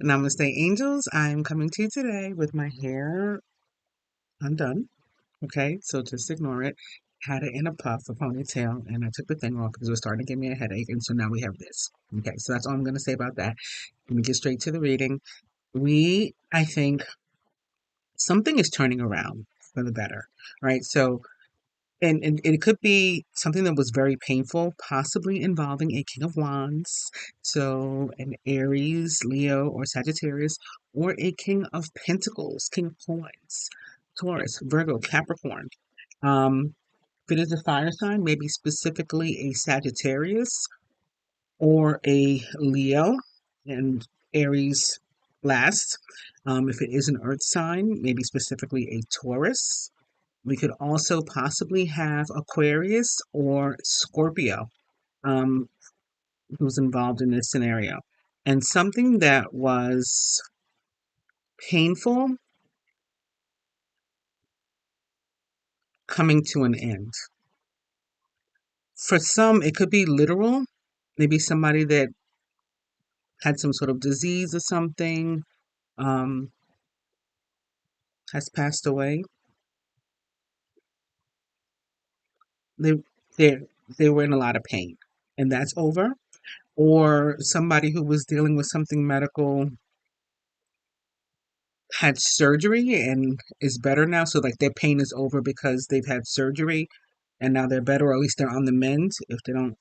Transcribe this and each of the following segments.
Namaste, angels. I'm coming to you today with my hair undone. Okay, so just ignore it. Had it in a puff, a ponytail, and I took the thing off because it was starting to give me a headache. And so now we have this. Okay, so that's all I'm going to say about that. Let me get straight to the reading. I think something is turning around for the better, right? So and it could be something that was very painful, possibly involving a King of Wands, so an Aries, Leo, or Sagittarius, or a King of Pentacles, King of Coins, Taurus, Virgo, Capricorn. If it is a fire sign, maybe specifically a Sagittarius or a Leo, and Aries last. If it is an earth sign, maybe specifically a Taurus. We could also possibly have Aquarius or Scorpio, um, who's involved in this scenario. And something that was painful coming to an end. For some, it could be literal. Maybe somebody that had some sort of disease or something um, has passed away. They, they, they were in a lot of pain, and that's over. Or somebody who was dealing with something medical had surgery and is better now. So like their pain is over because they've had surgery and now they're better, or at least they're on the mend if they don't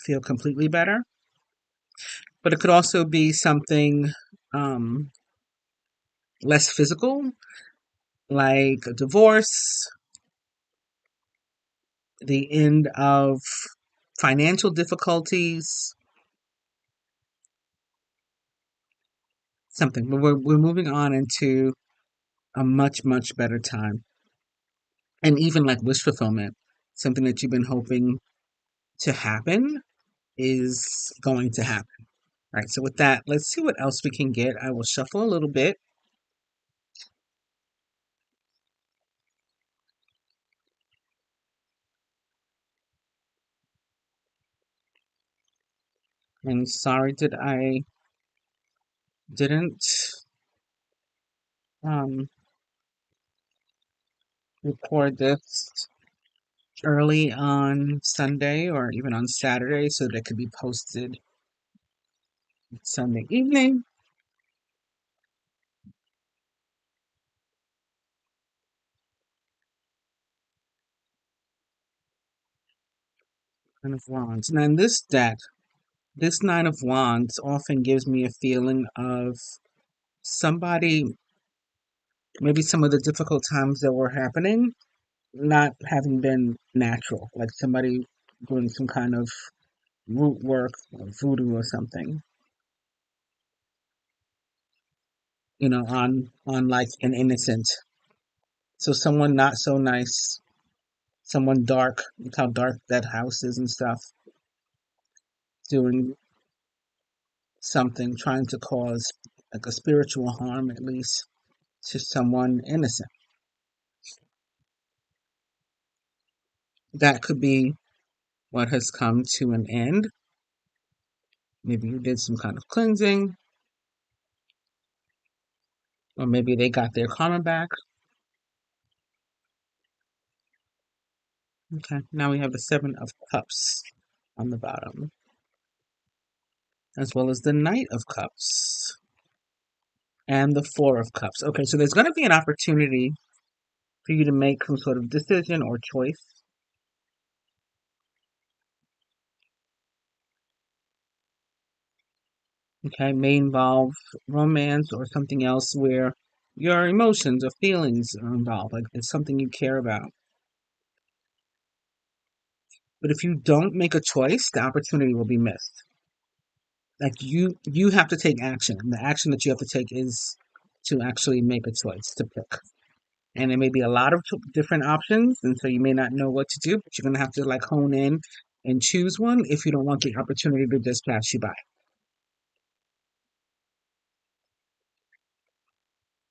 feel completely better. But it could also be something um, less physical, like a divorce, the end of financial difficulties, something. But we're moving on into a much, much better time. And even like wish fulfillment, something that you've been hoping to happen is going to happen. All right, so with that, let's see what else we can get. I will shuffle a little bit. And sorry that I didn't um, record this early on Sunday or even on Saturday so that it could be posted Sunday evening. Nine of Wands. Now in this deck, this Nine of Wands often gives me a feeling of somebody, maybe some of the difficult times that were happening, not having been natural, like somebody doing some kind of root work or voodoo or something, on like an innocent. So someone not so nice, someone dark, look how dark that house is and stuff, doing something, trying to cause like a spiritual harm at least to someone innocent. That could be what has come to an end. Maybe you did some kind of cleansing, or maybe they got their karma back. Okay, now we have the Seven of Cups on the bottom, as well as the Knight of Cups and the Four of Cups. Okay, so there's going to be an opportunity for you to make some sort of decision or choice. Okay, may involve romance or something else where your emotions or feelings are involved, like it's something you care about. But if you don't make a choice, the opportunity will be missed. Like you have to take action. And the action that you have to take is to actually make a choice to pick. And there may be a lot of different options, and so you may not know what to do, but you're going to have to like hone in and choose one if you don't want the opportunity to just pass you by.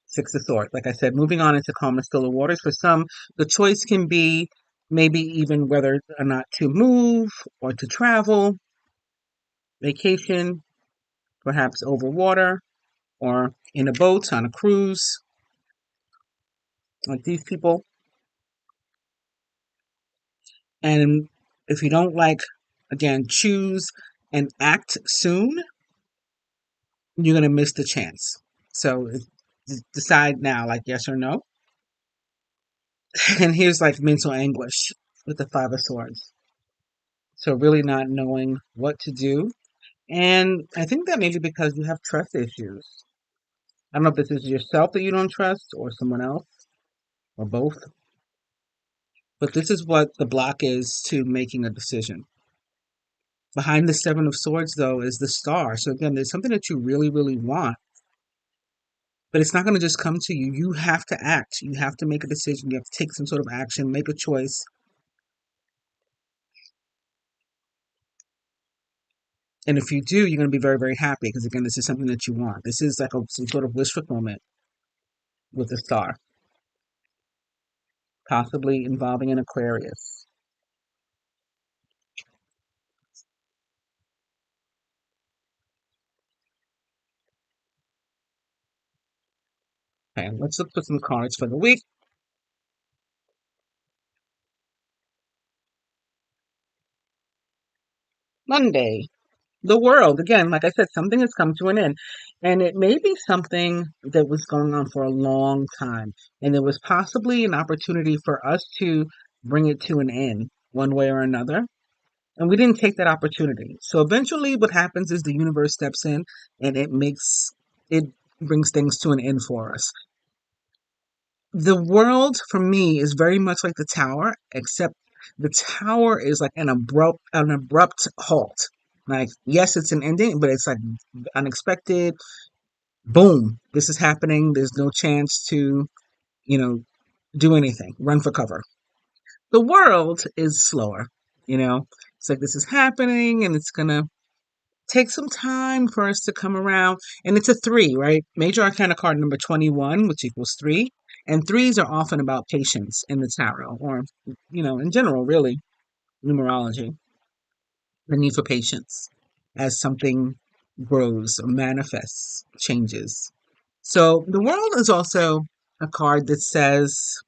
Six of Swords. Like I said, moving on into calmer, stiller waters. For some, the choice can be maybe even whether or not to move or to travel, vacation, perhaps over water, or in a boat, on a cruise, like these people. And if you don't like, again, choose and act soon, you're going to miss the chance. So decide now, like yes or no. And here's like mental anguish with the Five of Swords. So really not knowing what to do. And I think that maybe because you have trust issues. I don't know if this is yourself that you don't trust or someone else or both, but this is what the block is to making a decision. Behind the Seven of Swords, though, is the Star. So again, there's something that you really, really want, but it's not going to just come to you. You have to act. You have to make a decision. You have to take some sort of action, make a choice. And if you do, you're going to be very, very happy because, again, this is something that you want. This is like some sort of wish fulfillment with the Star, possibly involving an Aquarius. Okay, let's look for some cards for the week. Monday. The world. Again, like I said, something has come to an end. And it may be something that was going on for a long time. And there was possibly an opportunity for us to bring it to an end one way or another. And we didn't take that opportunity. So eventually what happens is the universe steps in and it brings things to an end for us. The world for me is very much like the tower, except the tower is like an abrupt halt. Like, yes, it's an ending, but it's like unexpected. Boom, this is happening. There's no chance to, you know, do anything. Run for cover. The world is slower, you know. It's like this is happening and it's gonna take some time for us to come around. And it's a three, right? Major Arcana card number 21, which equals three. And threes are often about patience in the tarot, or, in general, really, numerology. The need for patience as something grows, manifests, changes. So the world is also a card that says,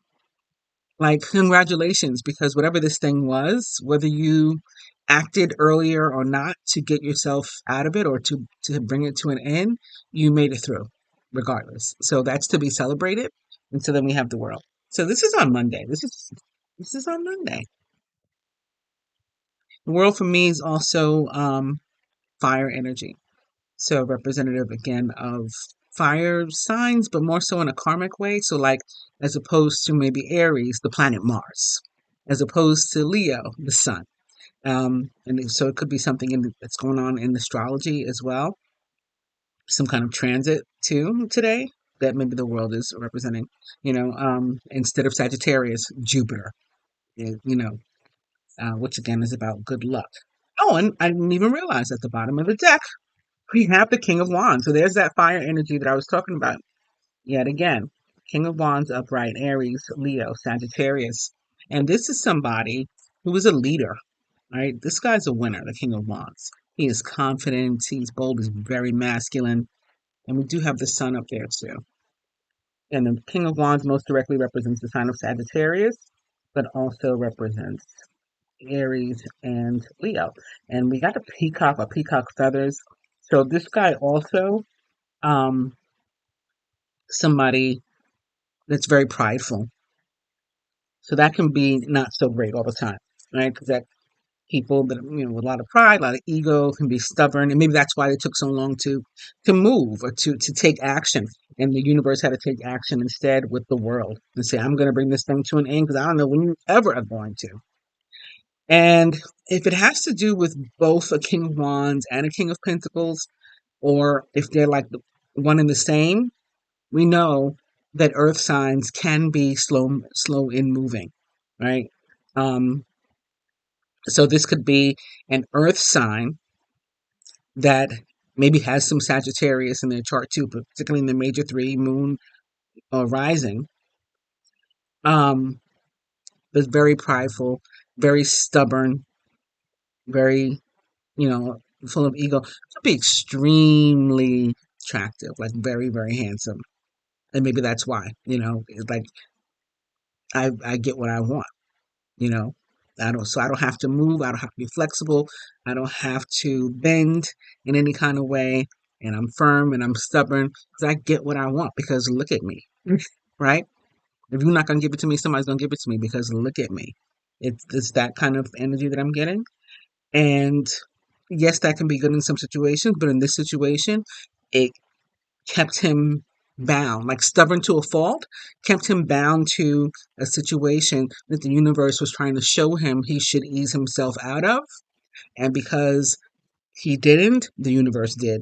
like, congratulations, because whatever this thing was, whether you acted earlier or not to get yourself out of it or to bring it to an end, you made it through, regardless. So that's to be celebrated. And so then we have the world. So this is on Monday. This is on Monday. The world for me is also fire energy. So representative again of fire signs, but more so in a karmic way. So like as opposed to maybe Aries, the planet Mars, as opposed to Leo, the sun. And so it could be something that's going on in astrology as well. Some kind of transit too today that maybe the world is representing. Instead of Sagittarius, Jupiter. Which again is about good luck. Oh, and I didn't even realize at the bottom of the deck we have the King of Wands. So there's that fire energy that I was talking about yet again. King of Wands upright, Aries, Leo, Sagittarius. And this is somebody who is a leader, right? This guy's a winner, the King of Wands. He is confident, he's bold, he's very masculine. And we do have the sun up there too. And the King of Wands most directly represents the sign of Sagittarius, but also represents Aries and Leo. And we got a peacock feathers. So this guy also um somebody that's very prideful. So that can be not so great all the time, right? Because that people that with a lot of pride, a lot of ego, can be stubborn, and maybe that's why it took so long to move or to take action. And the universe had to take action instead with the world and say, "I'm going to bring this thing to an end because I don't know when you ever are going to." And if it has to do with both a King of Wands and a King of Pentacles, or if they're like one and the same, we know that earth signs can be slow in moving, right? Um, so this could be an earth sign that maybe has some Sagittarius in their chart too, but particularly in the major three, moon or rising. Is very prideful, very stubborn, very, full of ego. Could be extremely attractive, like very, very handsome. And maybe that's why, it's like I get what I want, you know. I don't have to move, I don't have to be flexible, I don't have to bend in any kind of way, and I'm firm and I'm stubborn because I get what I want because look at me, right? If you're not gonna give it to me, somebody's gonna give it to me because look at me. It's that kind of energy that I'm getting. And yes, that can be good in some situations, but in this situation, it kept him bound, like stubborn to a fault, kept him bound to a situation that the universe was trying to show him he should ease himself out of. And because he didn't, the universe did.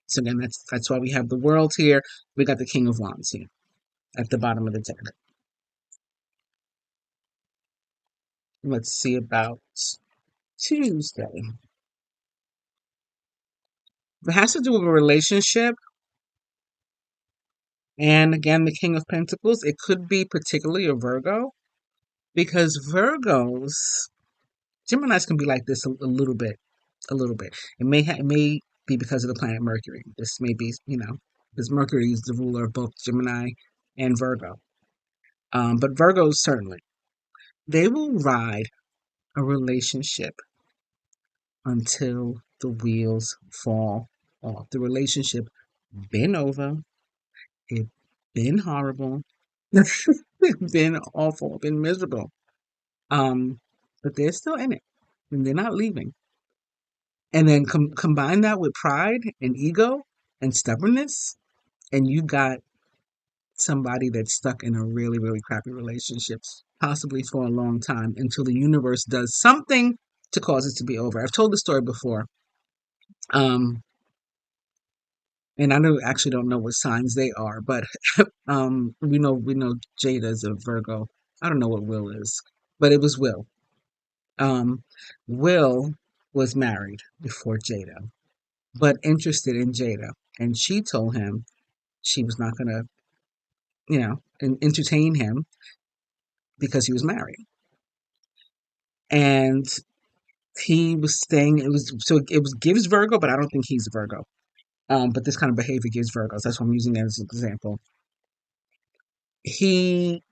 So again, that's why we have the world here. We got the King of Wands here at the bottom of the deck. Let's see about Tuesday. If it has to do with a relationship, and again, the King of Pentacles, it could be particularly a Virgo, because Geminis can be like this a little bit, a little bit. It may be because of the planet Mercury. This may be, because Mercury is the ruler of both Gemini and Virgo. But Virgos certainly, they will ride a relationship until the wheels fall off. The relationship been over, it been horrible, been awful, been miserable. But they're still in it, and they're not leaving. And then combine that with pride and ego and stubbornness, and you got somebody that's stuck in a really, really crappy relationship, possibly for a long time, until the universe does something to cause it to be over. I've told the story before, um, and actually don't know what signs they are, but we know Jada's a Virgo. I don't know what Will is, but it was Will. Um, Will was married before Jada, but interested in Jada, and she told him she was not gonna, entertain him because he was married. And he was staying. It was gives Virgo, but I don't think he's a Virgo. But this kind of behavior gives Virgos. That's what I'm using as an example. He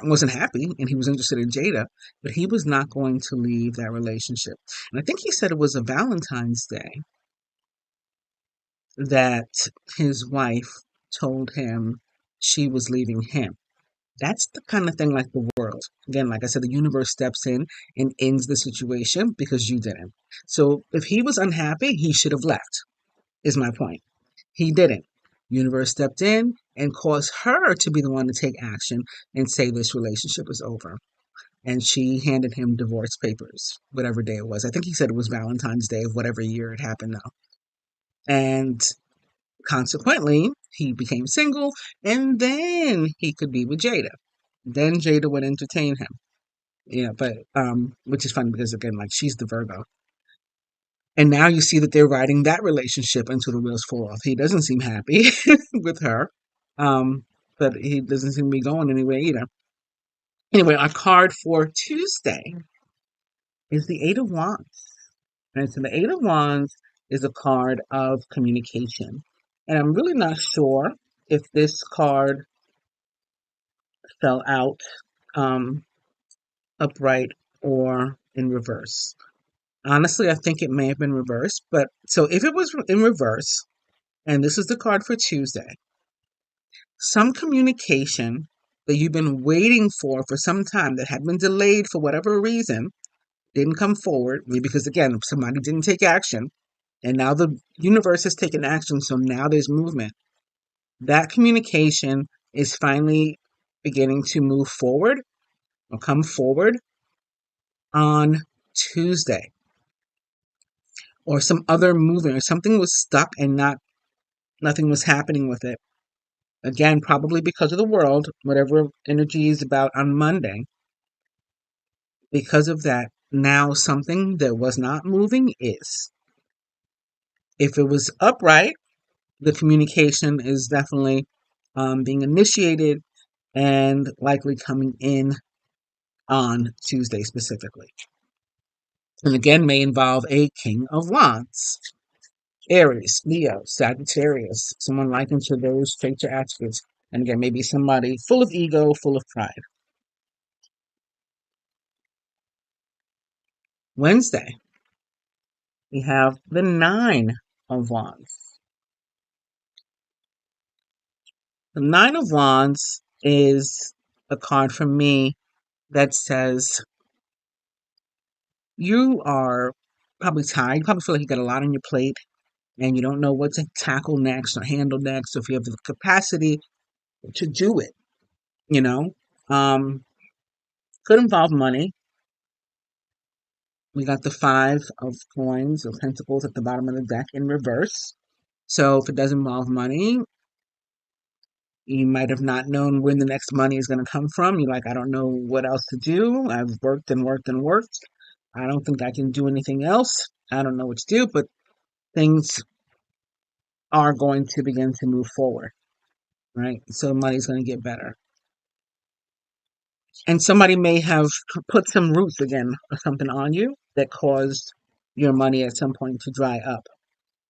wasn't happy, and he was interested in Jada, but he was not going to leave that relationship. And I think he said it was a Valentine's Day that his wife told him she was leaving him. That's the kind of thing like the world. Again, like I said, the universe steps in and ends the situation because you didn't. So if he was unhappy, he should have left, is my point. He didn't. Universe stepped in and caused her to be the one to take action and say this relationship is over. And she handed him divorce papers, whatever day it was. I think he said it was Valentine's Day of whatever year it happened now. And consequently, he became single, and then he could be with Jada. Then Jada would entertain him. But which is funny because again, like she's the Virgo. And now you see that they're riding that relationship until the wheels fall off. He doesn't seem happy with her. Um, but he doesn't seem to be going anywhere either. Anyway, our card for Tuesday is the Eight of Wands. And so the Eight of Wands is a card of communication. And I'm really not sure if this card fell out um, upright or in reverse. Honestly, I think it may have been reversed. But so if it was in reverse, and this is the card for Tuesday, some communication that you've been waiting for some time that had been delayed for whatever reason didn't come forward, maybe because again, somebody didn't take action, and now the universe has taken action, so now there's movement. That communication is finally beginning to move forward or come forward on Tuesday. Or some other movement, or something was stuck and nothing was happening with it. Again, probably because of the world, whatever energy is about on Monday. Because of that, now something that was not moving is. If it was upright, the communication is definitely being initiated and likely coming in on Tuesday specifically. And again, may involve a King of Wands. Aries, Leo, Sagittarius, someone like into those traits or attributes. And again, maybe somebody full of ego, full of pride. Wednesday, we have the Nine of Wands. The Nine of Wands is a card from me that says you are probably tired. You probably feel like you got a lot on your plate and you don't know what to tackle next or handle next. So if you have the capacity to do it, you know, um, could involve money. We got the Five of Coins or Pentacles at the bottom of the deck in reverse. So if it does involve money, you might have not known when the next money is going to come from. You're like, I don't know what else to do. I've worked and worked and worked. I don't think I can do anything else. I don't know what to do, but things are going to begin to move forward, right? So money's going to get better. And somebody may have put some roots again or something on you that caused your money at some point to dry up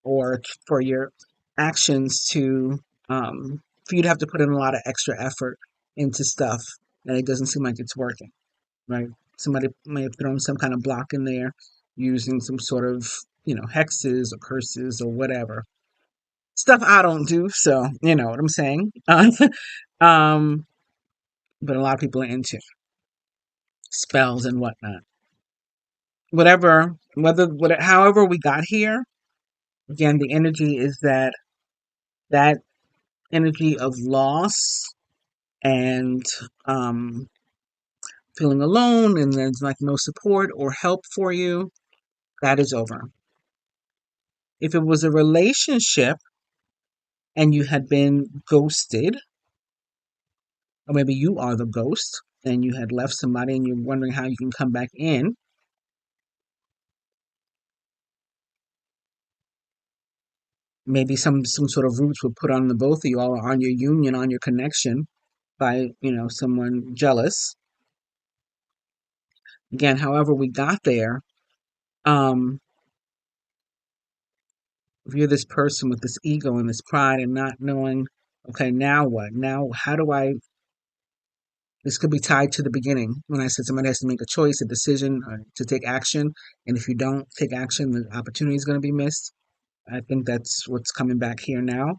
or for your actions to, for you to have to put in a lot of extra effort into stuff and it doesn't seem like it's working, right? Somebody may have thrown some kind of block in there using some sort of, hexes or curses or whatever. Stuff I don't do, so you know what I'm saying. Um, but a lot of people are into spells and whatnot. However we got here, again, the energy is that energy of loss and feeling alone, and there's like no support or help for you. That is over. If it was a relationship and you had been ghosted, or maybe you are the ghost and you had left somebody and you're wondering how you can come back in, maybe some sort of roots were put on the both of you all, on your union, on your connection by someone jealous. Again, however we got there, um if you're this person with this ego and this pride and not knowing, okay, now what, now how do I, this could be tied to the beginning when I said somebody has to make a choice, a decision, to take action, and if you don't take action the opportunity is going to be missed. I think that's what's coming back here now.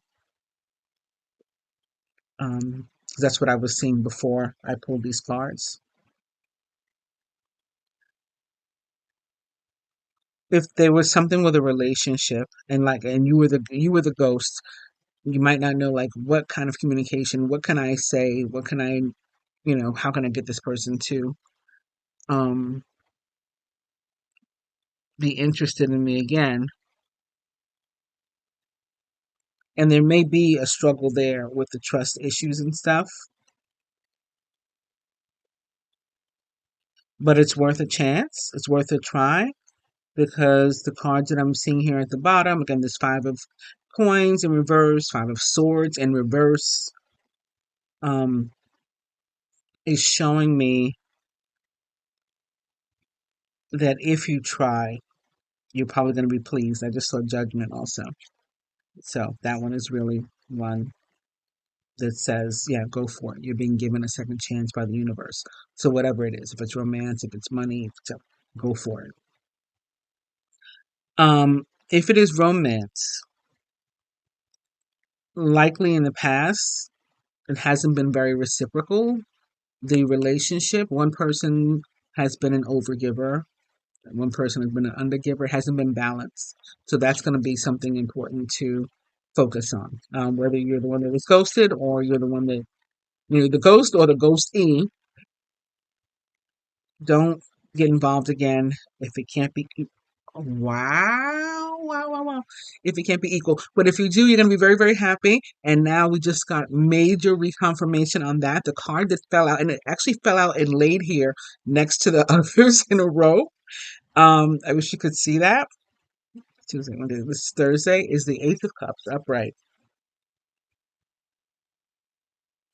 'Cause that's what I was seeing before I pulled these cards. If there was something with a relationship and you were the ghost, you might not know like what kind of communication, what can I say, what can I, how can I get this person to um be interested in me again. And there may be a struggle there with the trust issues and stuff, but it's worth a chance. It's worth a try because the cards that I'm seeing here at the bottom, again, this Five of Coins in reverse, Five of Swords in reverse, um, is showing me that if you try, you're probably going to be pleased. I just saw Judgment also. So that one is really one that says, yeah, go for it. You're being given a second chance by the universe. So whatever it is, if it's romance, if it's money, go for it. If it is romance, likely in the past, it hasn't been very reciprocal. The relationship, one person has been an overgiver, one person has been an undergiver, it hasn't been balanced. So that's going to be something important to focus on. Whether you're the one that was ghosted or you're the one that, the ghost or the ghostee, don't get involved again if it can't be. Wow, wow, wow, wow. If it can't be equal. But if you do, you're going to be very, very happy. And now we just got major reconfirmation on that. The card that fell out, and it actually fell out and laid here next to the others in a row. I wish you could see that. Tuesday, Monday, this is Thursday, is the Ace of Cups upright.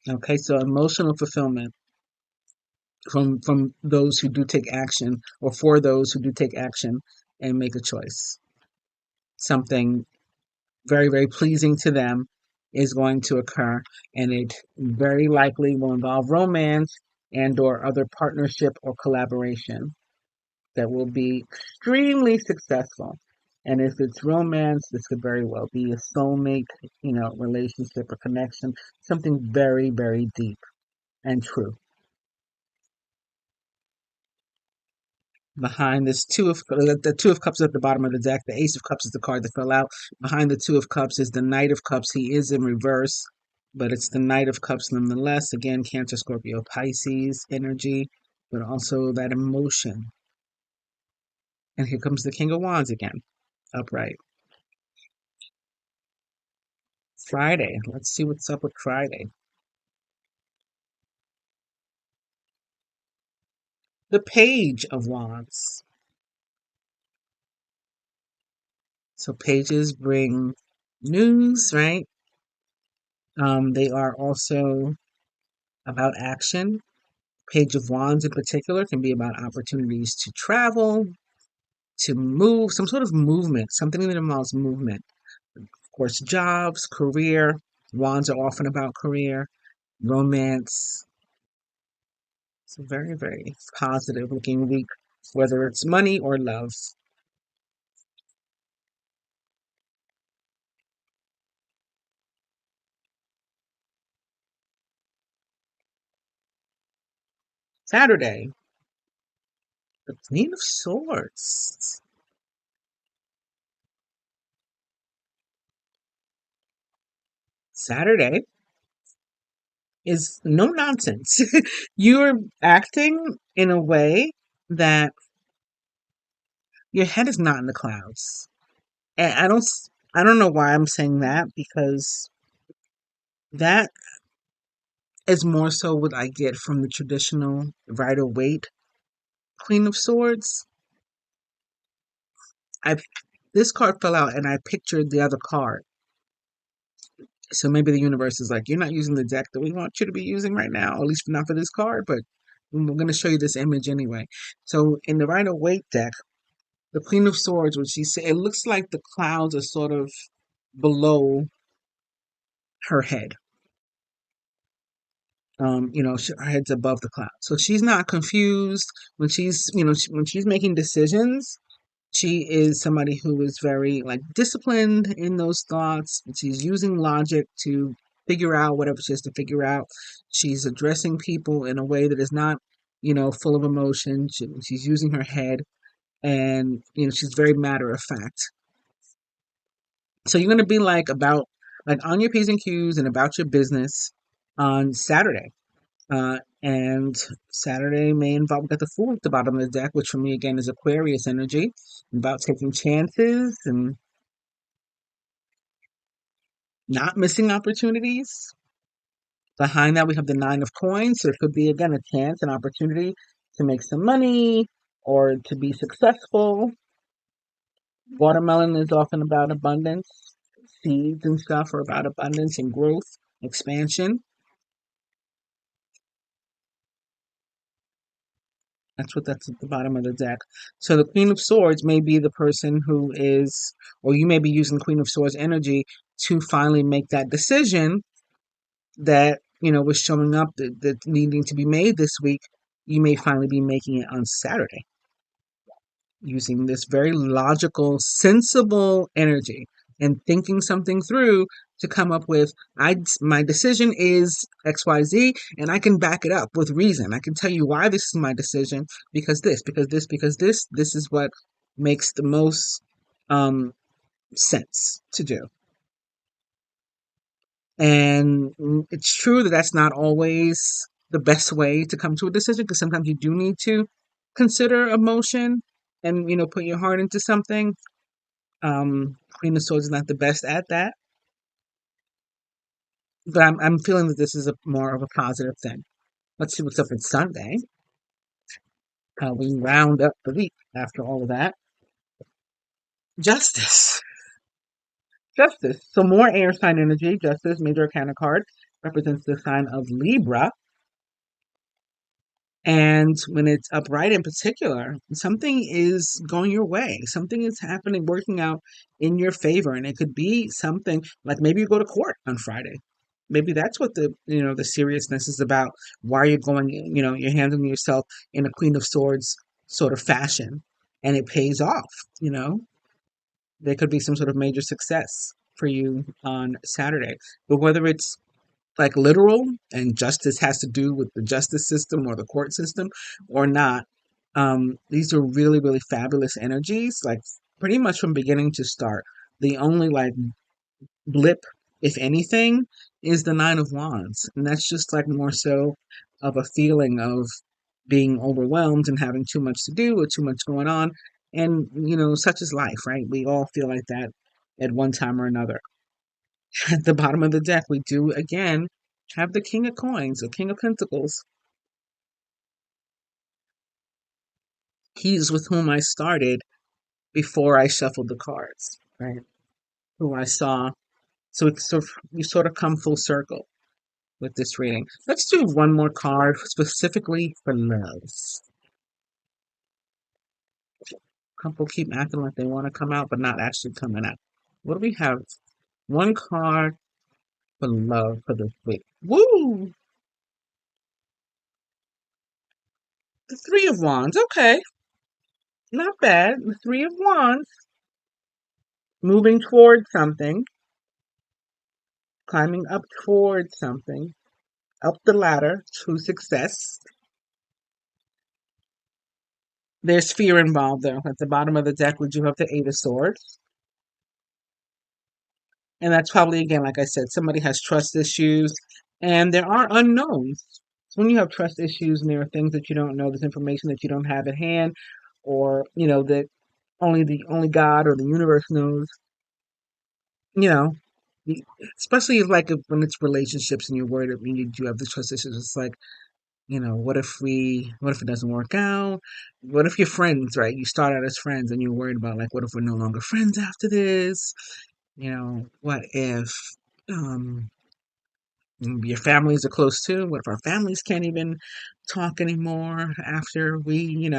Okay, so emotional fulfillment from those who do take action, or for those who do take action and make a choice. Something very, very pleasing to them is going to occur, and it very likely will involve romance and or other partnership or collaboration that will be extremely successful. And if it's romance, this could very well be a soulmate, relationship or connection, something very, very deep and true. Behind this the two of cups at the bottom of the deck. The ace of cups is the card that fell out. Behind the two of cups is the knight of cups. He is in reverse, but it's the knight of cups nonetheless. Again, Cancer, Scorpio, Pisces energy, but also that emotion. And here comes the king of wands again, upright. Friday. Let's see what's up with Friday. The page of wands. So pages bring news, right? They are also about action. Page of Wands in particular can be about opportunities to travel, to move, some sort of movement, something that involves movement. Of course, jobs, career. Wands are often about career, romance. It's a very, very positive looking week, whether it's money or love. Saturday, the Queen of Swords. Saturday is no nonsense. You're acting in a way that your head is not in the clouds. And I don't know why I'm saying that because that is more so what I get from the traditional Rider Waite Queen of Swords. I This card fell out and I pictured the other card. So maybe the universe is like, you're not using the deck that we want you to be using right now, at least not for this card, but we're going to show you this image anyway. So in the Rider Waite deck, the Queen of Swords, what she said, it looks like the clouds are sort of below her head. Her head's above the clouds, so she's not confused when when she's making decisions. She is somebody who is very like disciplined in those thoughts. She's using logic to figure out whatever she has to figure out. She's addressing people in a way that is not, full of emotion. She's using her head, and she's very matter of fact. So you're going to be like on your P's and Q's and about your business on Saturday. And Saturday may involve, we got the Fool at the bottom of the deck, which for me again is Aquarius energy, about taking chances and not missing opportunities. Behind that, we have the Nine of Coins, so it could be again a chance, an opportunity to make some money or to be successful. Watermelon is often about abundance. Seeds and stuff are about abundance and growth, expansion. That's at the bottom of the deck. So the Queen of Swords may be the person who is, or you may be using Queen of Swords energy to finally make that decision that, was showing up that needing to be made this week. You may finally be making it on Saturday using this very logical, sensible energy and thinking something through to come up with my decision is XYZ, and I can back it up with reason. I can tell you why this is my decision because this is what makes the most sense to do. And it's true that that's not always the best way to come to a decision because sometimes you do need to consider emotion and put your heart into something. Queen of Swords is not the best at that, but I'm feeling that this is a more of a positive thing. Let's see what's up with Sunday. How we round up the week after all of that. Justice. Justice. So more air sign energy. Justice, major arcana card, represents the sign of Libra. And when it's upright in particular, something is going your way. Something is happening, working out in your favor. And it could be something like maybe you go to court on Friday. Maybe that's what the seriousness is about. Why you're going, you're handling yourself in a Queen of Swords sort of fashion. And it pays off, you know. There could be some sort of major success for you on Saturday. But whether it's like literal and justice has to do with the justice system or the court system or not, these are really, really fabulous energies, like pretty much from beginning to start. The only like blip, if anything, is the Nine of Wands. And that's just like more so of a feeling of being overwhelmed and having too much to do or too much going on. And, such is life, right? We all feel like that at one time or another. At the bottom of the deck, we do again have the King of Coins, the King of Pentacles. He's with whom I started before I shuffled the cards, right? Who I saw. So we sort of come full circle with this reading. Let's do one more card specifically for love. Couple keep acting like they want to come out, but not actually coming out. What do we have? One card for love for this week. Woo! The Three of Wands. Okay, not bad. The Three of Wands. Moving towards something, climbing up towards something, up the ladder to success. There's fear involved though. At the bottom of the deck, we do have the Eight of Swords. And that's probably, again, like I said, somebody has trust issues and there are unknowns. So when you have trust issues and there are things that you don't know, there's information that you don't have at hand, or, that only God or the universe knows, you know, especially like when it's relationships and you're worried, you do have the trust issues. It's like, what if it doesn't work out? What if you're friends, right? You start out as friends and you're worried about like, what if we're no longer friends after this? What if um your families are close too? What if our families can't even talk anymore after we,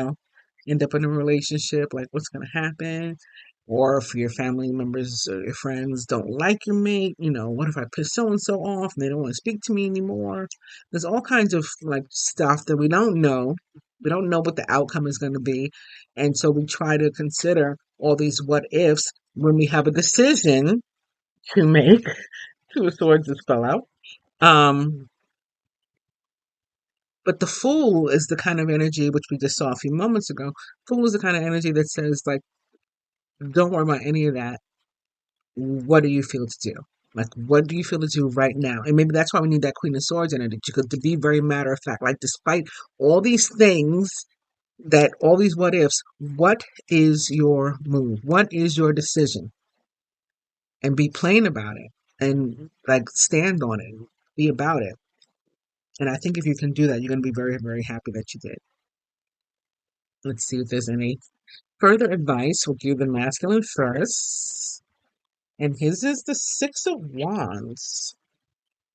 end up in a relationship? Like, what's going to happen? Or if your family members or your friends don't like your mate, what if I piss so and so off and they don't want to speak to me anymore? There's all kinds of like stuff that we don't know. We don't know what the outcome is going to be. And so we try to consider all these what ifs when we have a decision to make. Two of Swords just fell out. Um, but the Fool is the kind of energy which we just saw a few moments ago. Fool is the kind of energy that says, like, don't worry about any of that. What do you feel to do? Like, what do you feel to do right now? And maybe that's why we need that Queen of Swords energy, because to be very matter of fact, like, despite all these things, all these what ifs, what is your move? What is your decision? And be plain about it and, like, stand on it, be about it. And I think if you can do that, you're going to be very, very happy that you did. Let's see if there's any further advice. We'll do the masculine first. And his is the Six of Wands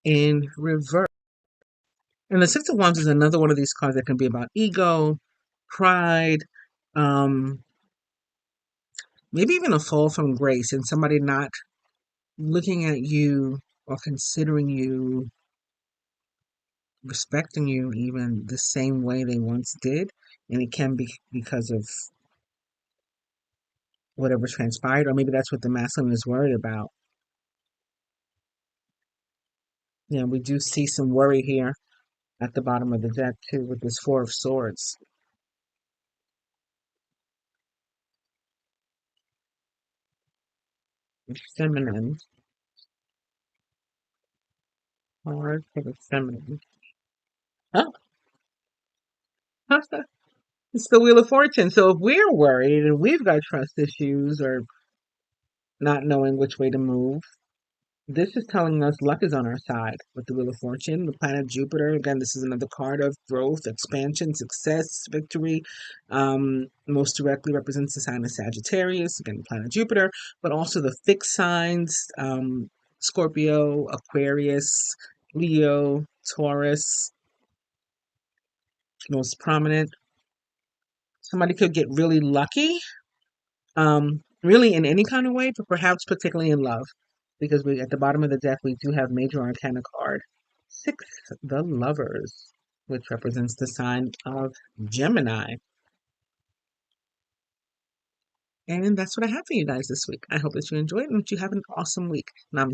in reverse. And the Six of Wands is another one of these cards that can be about ego, pride, um, maybe even a fall from grace and somebody not looking at you or considering you, respecting you even the same way they once did. And it can be because of whatever transpired, or maybe that's what the masculine is worried about. We do see some worry here at the bottom of the deck too with this Four of Swords. Feminine. Hard for the feminine. Oh, it's the Wheel of Fortune. So if we're worried and we've got trust issues or not knowing which way to move, this is telling us luck is on our side with the Wheel of Fortune. The planet Jupiter, again, this is another card of growth, expansion, success, victory. Most directly represents the sign of Sagittarius, again, the planet Jupiter, but also the fixed signs, Scorpio, Aquarius, Leo, Taurus, most prominent. Somebody could get really lucky, really in any kind of way, but perhaps particularly in love, because we at the bottom of the deck we do have Major Arcana card 6, the Lovers, which represents the sign of Gemini. And that's what I have for you guys this week. I hope that you enjoy it and that you have an awesome week. Namaste.